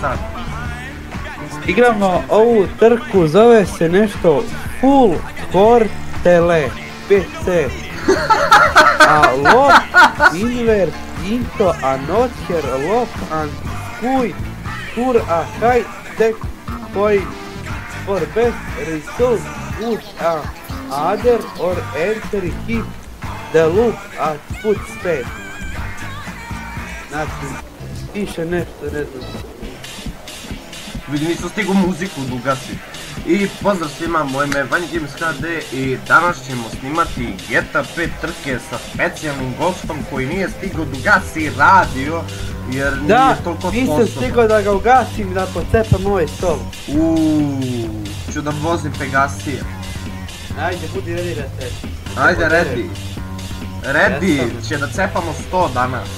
sad? Igramo ovu trku, zove se nešto Full Cortele PC. A lock, invert, into, a notcher, lock, and kui, for a high tech point for best result would a other or enter keep the loop at foot speed. Znači, piše nešto, ne znam. Vidim, nisam stigu muziku da ugasim. I pozdrav svima, moje ime je Vanja Games HD i danas ćemo snimati GTA 5 trke sa specijalnim gostom koji nije stigao da ugasi radio jer nije toliko sposoban. Da, nisam stigao da ga ugasim da pocepam ovaj stol. Ću da vozim Pegasija. Ajde, budi ready da se. Ajde, ready. Ready, će da cepamo 100 danas.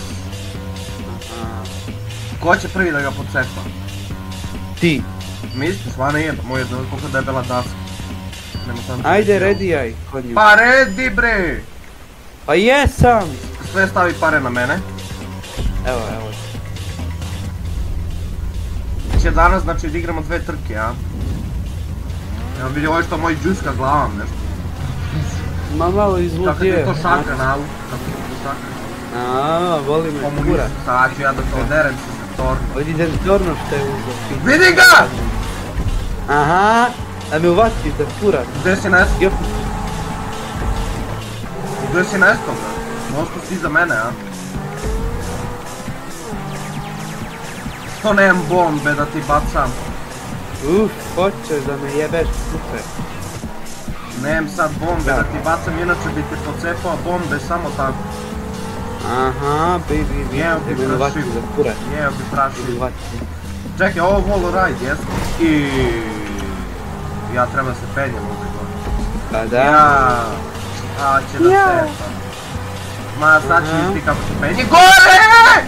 Ko će prvi da ga pocepa? Ti. Misliš, vana je, moj je koliko debela daska. Ajde, ready aj. Pa ready bre! Pa jesam! Sve stavi pare na mene. Evo. Će danas znači da igramo dve trke, a? Evo vidi ovo je što moj džuska glavom nešto. Ma malo izlutije. Kako ti je to šaka na auto, kako ti je to šaka. Aaa, voli me kura. Sad ću ja da to oderem se za torno. Vidi da torno što je uzao. Vidi ga! Aha, da me uvati za kurac. Gdje si nestao? Gdje si nestao ga? Možda si iza mene, a? Što nemam bombe da ti bacam? Hoćeš da me jebeš, super. Nemam sad bombe da ti bacam, inače bi te pocepao bombe samo tako. Aha, baby, Jeo bi prašio. Jeo bi prašio. Čekaj, ovo volo ride, jesmo? I ja treba se penjem ovdje gore. Pa da. Ja će da sepa. Ma sad će isti kako se penje. GORE!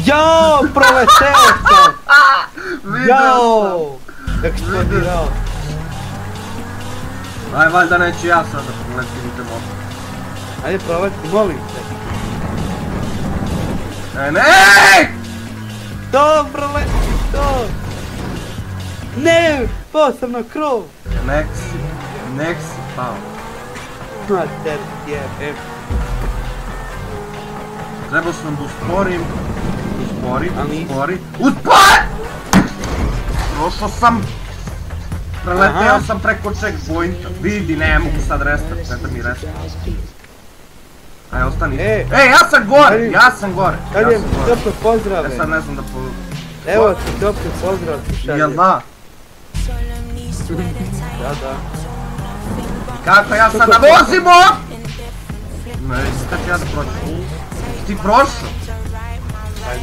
Jao, proleteo sam! Jao! Eksplodirao. Aj, valjda neću ja sad da proletim u te moto. Ajde proleti, molim te. Ne! Dobro, to! Ne! Pao sam na krov! Nek si pao. Mater, jebem. Trebao sam da usporim. Uspori! Prošao sam! Preleteo sam preko checkpointa. Vidi, ne mogu sad restart, ne da mi restart. Aj, ostani. Ej, ja sam gore! Šaljem ti toplo pozdrave. Sad ne znam da po... Evo ti toplo pozdrav ti šaljem. Jel da? Da. Kako ja sad da vozimo? Ne, kako ću ja da prođem? Ti prošao?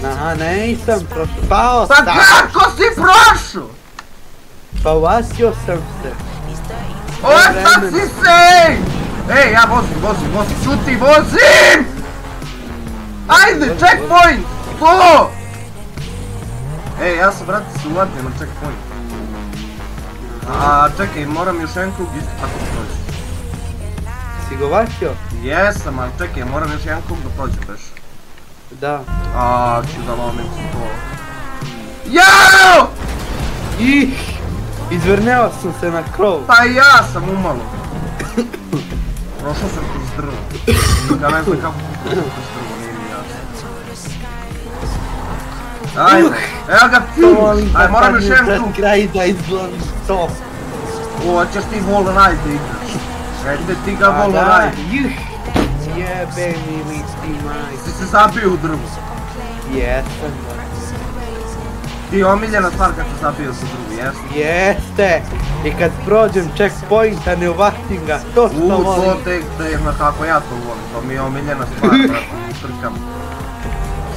Aha, nisam prošao. Pao sam! Pa kako si prošao? Pa uvasio sam se. Ostao si se! Ej, ja vozim, čuti, vozim! Ajde, checkpoint! To! Ej, ja sam vrati se uvatio na checkpoint. A čekaj, moram još jedan krug isto tako da prođem. Si go vatio? Jesam, ali čekaj, moram još jedan krug da prođem beš. Da. A, ću da lomim se to. Jao! Izvrneo sam se na krov. Pa ja sam umalo. Prošao sam kroz drvo. Ja ne znam kako prošao kroz drvo, nije mi jasno. Ajde, evo ga film! Ajde, moram još jedan krug. Kraj da izgledam to. Hoćeš ti Wall Ride igraš. Ajde ti ga Wall Ride. Jebe mi listi maj. Si se zabio u drvo. Jesam. Ti je omiljena stvar kad se zabio u drvo, jesam? Jeste. I kad prođem checkpointa ne uvatim ga, to što volim. To tek kako ja to volim, to mi je omiljena stvar, brate, trkam.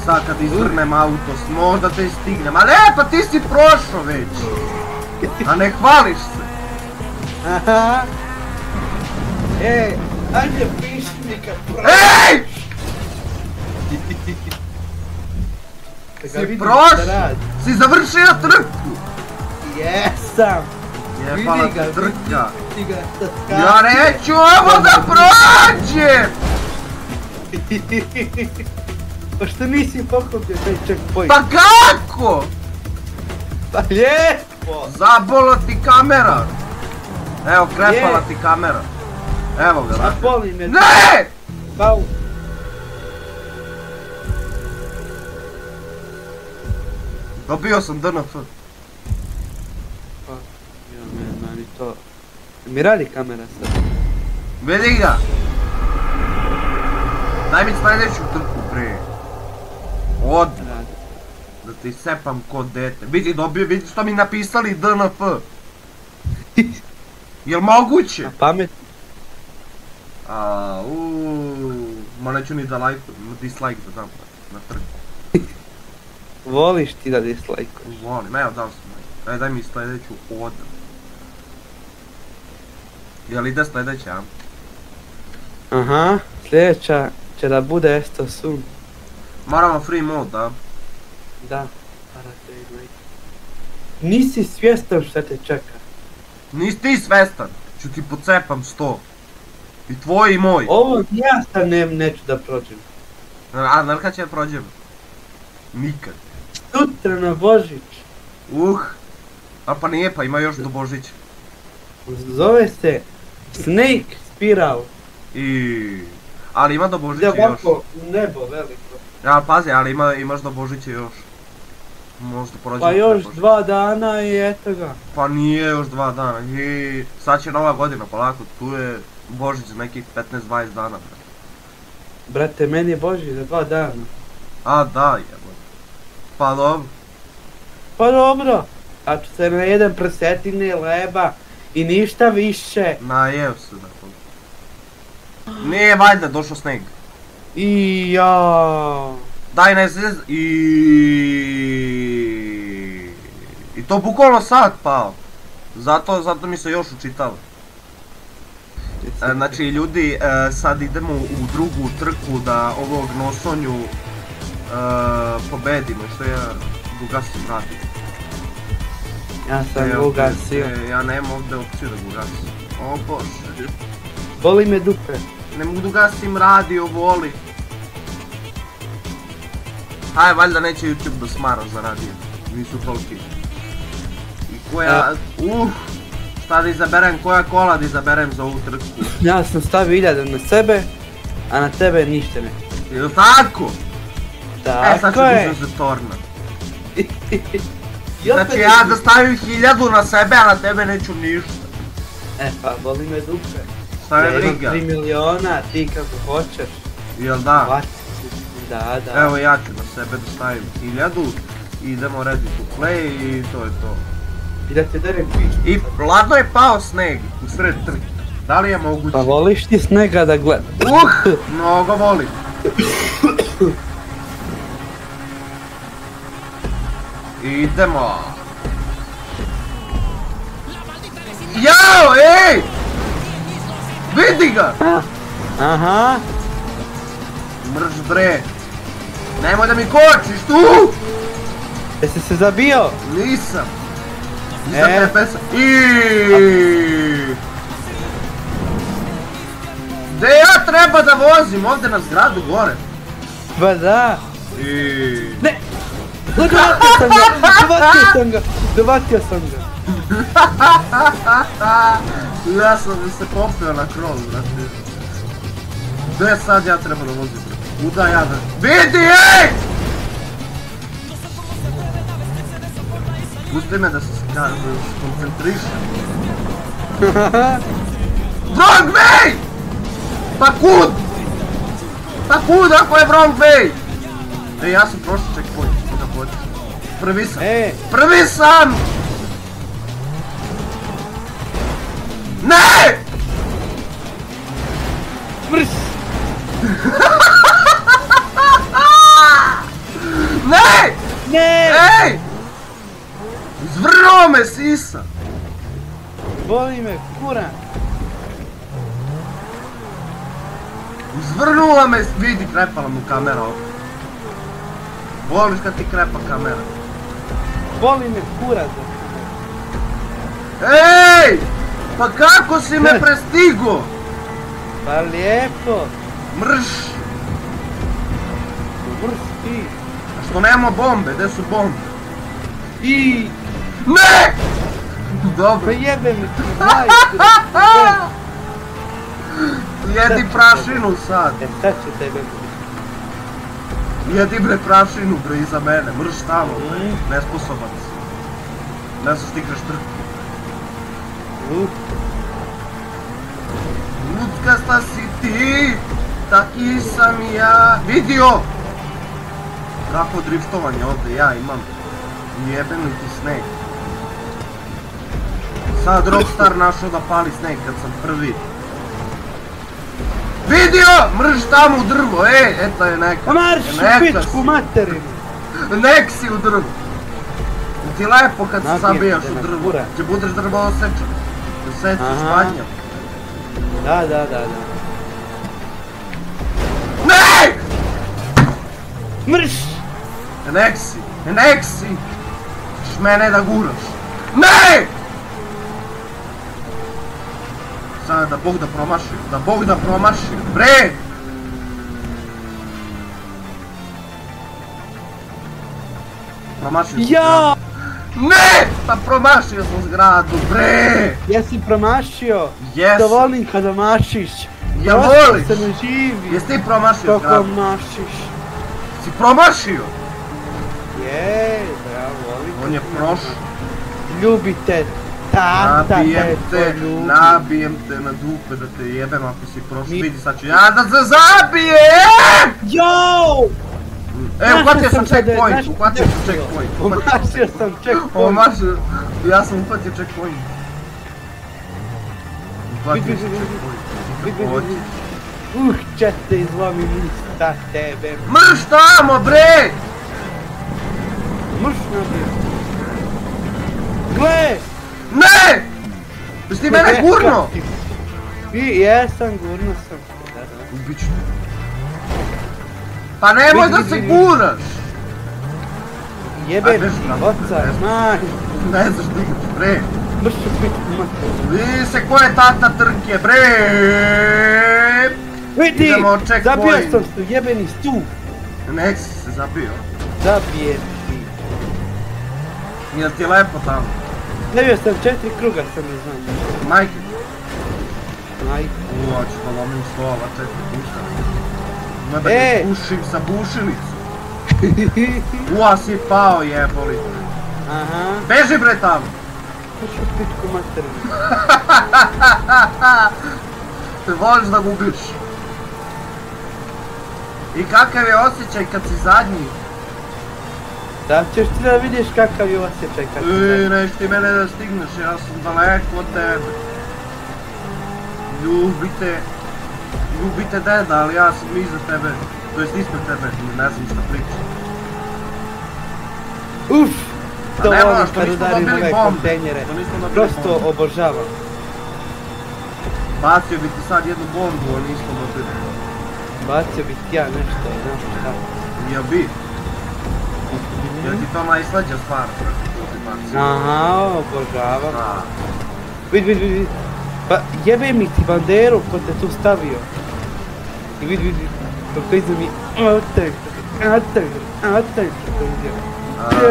Sad kad izvrnem auto, možda te stignem, ali pa ti si prošao već! A ne hvališ se! Aha! Ajde piši mi kad prođem! Ej! Si prošao! Si završio trku! Jesam! Jebala te trka! Ja neću ovo da prođem! Pa što nisi pokupio taj checkpoint? Pa kako? Pa lijepo! Zabola ti kamera! Evo, krepala ti kamera. Evo ga, A vrati. boli me. Ne! Pau. Dobio sam DNF. Pa, ja meni to... Mi radi kamera sad? Vidi ga! Daj mi sljedeću trku pre. Od. Radi. Da ti sepam ko dete. Vidi što mi napisali DNF. Jel moguće? Na pamet. Ma neću ni da dislike da dam na trku. Voliš ti da dislajkuješ. Volim, evo dao sam like. Daj mi sljedeću od. Jel ide sljedeća, a? Aha, sljedeća će da bude Esto Sun. Moramo free mode, da? Da, nisi svjestan šta te čeka. Nisi ti svestan, ću ti pocepam 100. I tvoj i moj. Ovo ja sam neću da prođem. A znaš kad će da prođemo? Nikad. Sutra na Božić. A pa nije, pa ima još do Božića. Zove se Snake Spiral. Ali ima do Božića Ide još. ovako u nebo veliko. Ja, pazi, ali imaš do Božića još. Možda prođemo. Pa još 2 dana i eto ga. Pa nije još 2 dana. Sad će nova godina, polako. Tu je Božić za nekih 15-20 dana. Brate, meni je Božić za 2 dana. A da, jebo. Pa dobro. Pa dobro. A ću se na jedan prsetine leba i ništa više. Najev se da to. Nije valjda došao sneg. I ja. Daj ne zez I to bukvalno sad pao. Zato mi se još učitalo. Znači ljudi, sad idemo u drugu trku da ovog nosonju pobedimo, što ja gugasim radim. Ja sam ugasio. Ja nemam ovdje opciju da gugasim. O bože. Boli me dupe. Ne mogu da ugasim radio, voli. Haj, valjda neće YouTube da smara za radio. Nisu toliki. I koja... Šta da izaberem, koja kola da izaberem za ovu trku? Ja sam stavio 1000 na sebe, a na tebe ništa ne. Jel' tako? Tako sad ću je. za torna. Znači ja da stavim 1000 na sebe, a na tebe neću ništa. Pa boli me dupe. Šta me Ja imam briga? 3 miliona, ti kako hoćeš. Jel' da? Da. Evo ja ću na sebe da stavim 1000 i idemo ready to play i to je to. I da te derem pičku. I ladno je pao sneg u sred trke. Da li je moguće? Pa voliš ti snega da gledam? Mnogo volim. Idemo. Jao, ej! Vidi ga! Aha. Mrš bre. Nemoj da mi kočiš tu! Jesi se zabio? Nisam. Nisam te pesam. Gdje ja treba da vozim? Ovdje na zgradu gore. Pa da. Ne! Dovatio sam ga. Ja sam se popio na krov, brate. Gdje sad ja treba da vozim, brate? Kuda ja da... Vidi, ej! Pusti me da se koncentrišem. Wrong way! Pa kud? Pa kud ako je wrong way? Ej, ja sam prošao checkpoint, koga hoćeš. Prvi sam. Prvi sam! Ne! Mrs! Ne! Ne! Ej! Zvrnuo me sisa! Boli me kura. Zvrnula me, vidi, krepala mu kamera ovdje. Voliš kad ti krepa kamera. Boli me kura. Ej! Pa kako si me prestigo? Pa lijepo. Mrš! Mrš. ti? A što nemamo bombe, gdje su bombe? I... Ne! Pa Dobro, jebe mi ti, majke. jedi prašinu sad. Sad ću tebe. Jedi bre prašinu bre iza mene, mrš tamo bre, nesposoban si. Ne znaš ti igraš trku. Lutkasta si ti, taki sam i ja. Vidio! Kako driftovanje ovdje ja imam. Jebeni ti sneg. Sad Rockstar našao da pali sneg kad sam prvi. Vidio! Mrš tamo u drvo, eto je neka. Marš u Neka pičku si. materinu. Nek si u drvu. Ti lepo kad se Nabijem sabijaš te u na drvo. kurac. Če budeš drvo osjećan. Da setiš Aha. padnjom. Da. Ne! Mrš! Nek si! Ćeš mene da guraš. Ne! Sada da Bog da promaši, bre! Promašio sam Ja! zgradu. Ne! Pa promašio sam zgradu, bre! Jesi promašio? Jesam. Da volim kada mašiš. Ja Prosto voliš. se ne živi. Jesi ti promašio Kako zgradu? mašiš. Si promašio? Je, da ja volim. On je prošao. Ljubite. Tata te ljubi. Nabijem te na dupe da te jebem ako si prošao. Vidi sad ću ja da se zabijem! Jo! Uhvatio sam checkpoint. Omašio sam checkpoint. Omašio, ja sam uhvatio checkpoint. Uhvatio Vidi, sam vidi, checkpoint. vidi. Će te izlomim usta tebe. Mrš tamo bre! Mrš nabijem. Gle! Ne! Jesi ti mene gurno? Jesam, gurno sam. Ubit ću te. Pa nemoj da se guraš! Jebem Ajde, ti, štramo. oca, maj. Ne znaš da igraš bre. Mrš ću pičku materinu. Vidi se ko je tata trke bre! Vidi! Idemo checkpoint. Zabio sam se, jebeni stup. Nek si se zabio. Zabijem ti. Jel ti je lepo tamo? Zabio sam 4 kruga, sam ne znam. Majke. Majko. Hoću da lomim slova, 4 puta. Ima da E! ga pušim sa bušilicu. Si pao jeboli. Aha. Beži bre tamo. Mrš ću pičku materinu. Te voliš da gubiš. I kakav je osjećaj kad si zadnji? Da ćeš ti da vidiš kakav je osjećaj kad ti zadnji. Neš ti mene da stigneš, ja sam daleko od tebe. Ljubite deda, ali ja sam iza tebe. To jest ispred tebe, ne znam šta pričam. Uff! A To nema, volim što kad nismo udarim dobili ove bombe. kontejnere. Što nismo dobili Prosto bombe. obožavam. Bacio bi ti sad jednu bombu, ali nismo dobili. Bacio bih ti ja nešto, znaš šta. Jel bi? Jel ti to najslađa stvar? Što ti bacio? Aha, obožavam. Da. Vidi. Pa jebe mi ti banderu ko te tu stavio. I vidi. Kako iza mi... Ataj.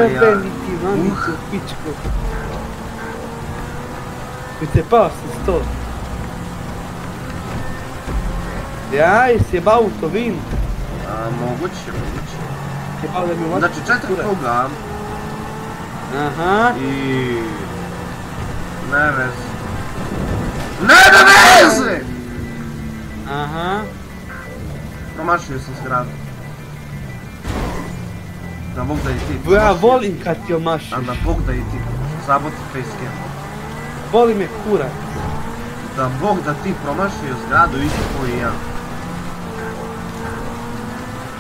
Jebe mi ti mamicu pičku. Bi te pao sam 100. Ja, jesi jebao u to vin? Moguće. Jebao da mi ovako... Znači 4 kruga Aha. i... Ne veze. Nema veze! Aha. Promašio sam zgradu. Da Bog da i ti Ja promašiš. volim kad ti omašiš. A da Bog da i ti zaboti facecam. Boli me kurac. Da Bog da ti promašio zgradu isto ko i ja.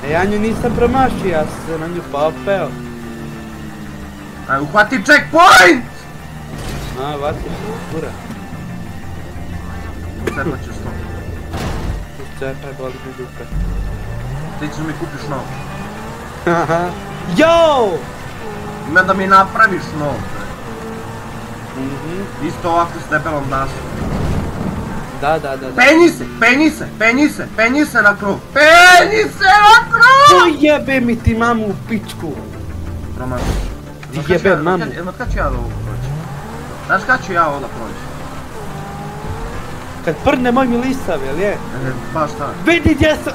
Ja nju nisam promašio, ja sam se na nju popeo. Aj, uhvati checkpoint! Vatiš se, kurac. Cepat ću sto. Čepaj, boli me dupe. Ti ćeš mi kupiš nov. Haha. Jo! Ima da mi napraviš nov. Mhm. Isto ovako s debelom dasom. Da. Penji se na krov. Penji se na krov! Jebe mi ti mamu u pičku. Roman. Ti jebe mamu. Kad ću ja da ovo proći? Znaš kad ću ja ovo da proći? Kad prdne moj mi lisav, jel je? Baš tako. Vidi gdje sam...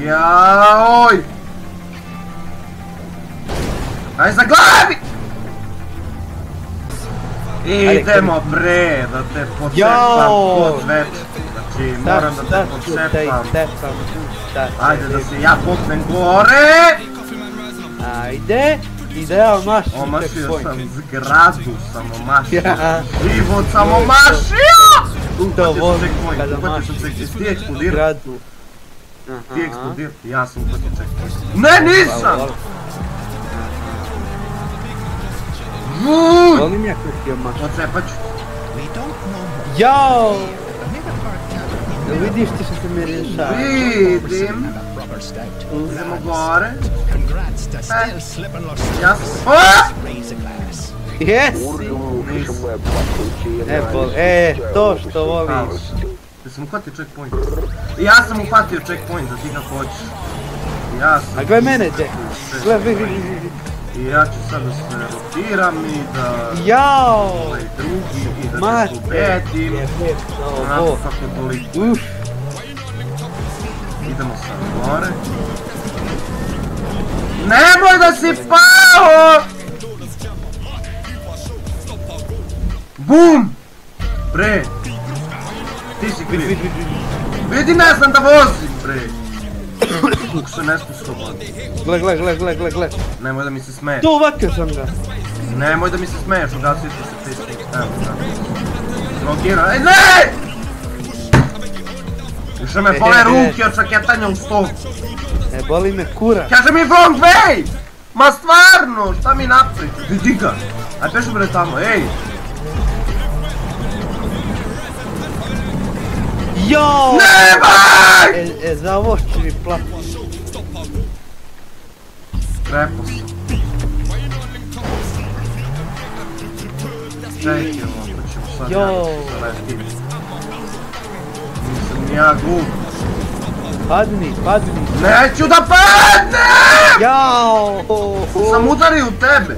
Jaoj! Aj za glavi! Idemo bre, da te pocepam kod već. Znači, moram da te pocepam. Ajde da se ja popnem gore! Ajde! I da ja omašim Omašio checkpoint. sam zgradu, sam omašio. Život sam omašio! To volim kada Uhvatio sam mašiš checkpoint. Ti eksplodirao? zgradu. Ti eksplodirao? Ja sam uhvatio checkpoint. Ne, nisam! Volim ja kako ti omašim. Pocepat ću. Jao! Jel vidiš ti što se mi rješava? Vidim. Idemo gore. Ja sam... Jesi! To što voliš. Jesam uhvatio checkpoint? Ja sam uhvatio checkpoint da ti ga hoćeš. Ja sam... A gle mene, Jack. Gle, vidi. I ja ću sad da se rotiram i da... Jao! Ovaj drugi i da te pobedim. Onako kako toliko. Uff! Idemo sad gore. Nemoj da si pao! Bum! Bre! Ti si kriv. Vidi, ne znam da vozim, bre! Kako se ne sposoban. Gle. Nemoj da mi se smeješ. To ovakio sam ga. Nemoj da mi se smeješ, ugasio ću se pisati. Evo sad. Blokira. Ej, ne! Više me bole ruke od saketanja u stol. Ne boli me kura. Kaže mi wrong way! Ma stvarno, šta mi napred? Vidi ga. Aj pešu bre tamo, ej! Jao! Nemoj! Za ovo će mi plati. Krepo sam. Čekaj ovo, pa ćemo sad zaletiti. Nisam ja glup. Padni. Neću da padnem! Jao! Sam udario u tebe.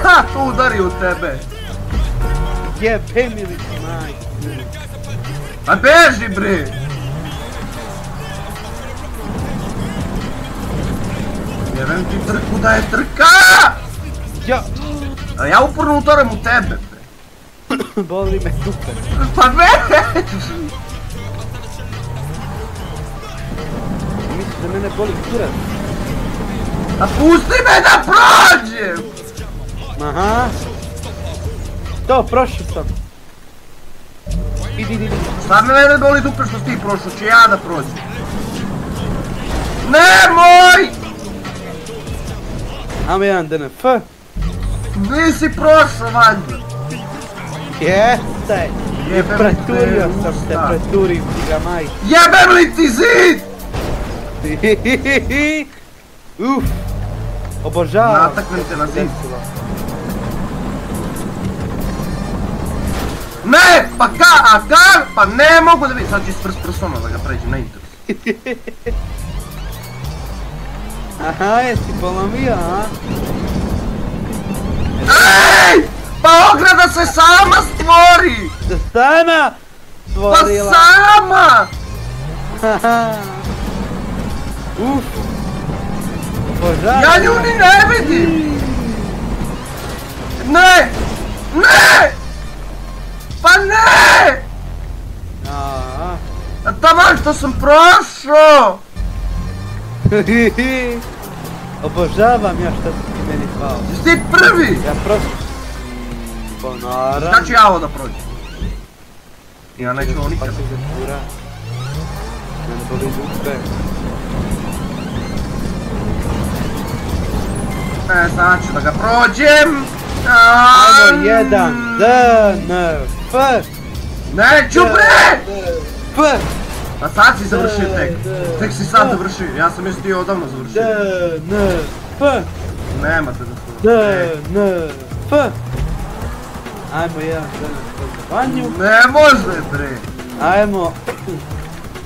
Ja to udario u tebe. Jebe mi li ti maj. A beži bre! Vjerujem ti trku da je trka! Ja! A ja uporno udaram u tebe bre. Boli me super. Pa beži! Misliš da mene boli kurac? A pusti me da prođem! Aha! To, prošao sam. Idi. Šta me mene boli dupe što si ti prošao, će ja da prođem. Nemoj! Ajmo jedan DNF. Nisi prošao valjda. Jeste! Preturio sam te, preturim ti ga maj. Jebem li ti zid! Uff! Obožavam. Nataknem te na zid. Ne! Pa pa ne mogu da vidim. Sad ću s prsoma da ga pređem na interes. Aha, jesi polomio, a? Ej! Pa ograda se sama stvori! Sama Pa stvorila. sama! Uff! Obožavam. Ja nju ni ne vidim! Ne! Pa ne! Taman što sam prošao! Obožavam ja što si ti meni pao. Jesi ti prvi? Ja prosto... Pa naravno. Šta ću ja ovo da prođem? Ja neću ovo nikad. Pa se zatura. Mene boli dupe. Ne znam ću da ga prođem! Ajmo jedan DNF! Neću bre! F! A sad si završio tek. Tek si sad završio, ja sam još ti odavno završio. DNF! Nema te da DNF. Ajmo jedan za vanju. Ne može bre. Ajmo.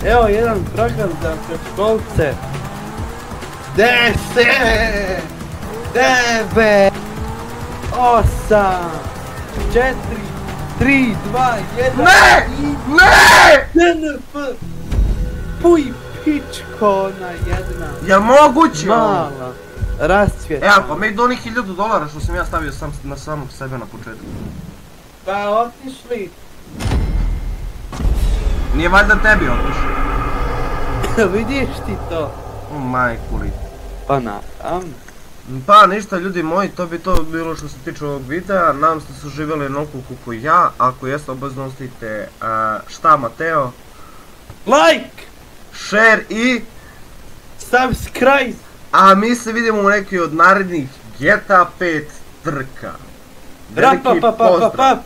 Evo jedan program za predškolce. 10, 9, 8, 4, 3, 2, 1. Ne! Ne! DNF. Puj pičko ona jedna. Jel moguće ovo? Mala. Rascvjet. E, pa me do onih $1000 što sam ja stavio na samog sebe na početku. Pa otišli. Nije valjda tebi otišao. Vidiš ti to? Majku li. Pa naravno. Pa ništa ljudi moji, to bi to bilo što se tiče ovog videa. Nadam se da su živjeli onoliko koliko ja. Ako jeste, obavezno ostavite šta Mateo? Like! Share i... Subscribe! A mi se vidimo u nekoj od narednih GTA 5 trka. Veliki pozdrav!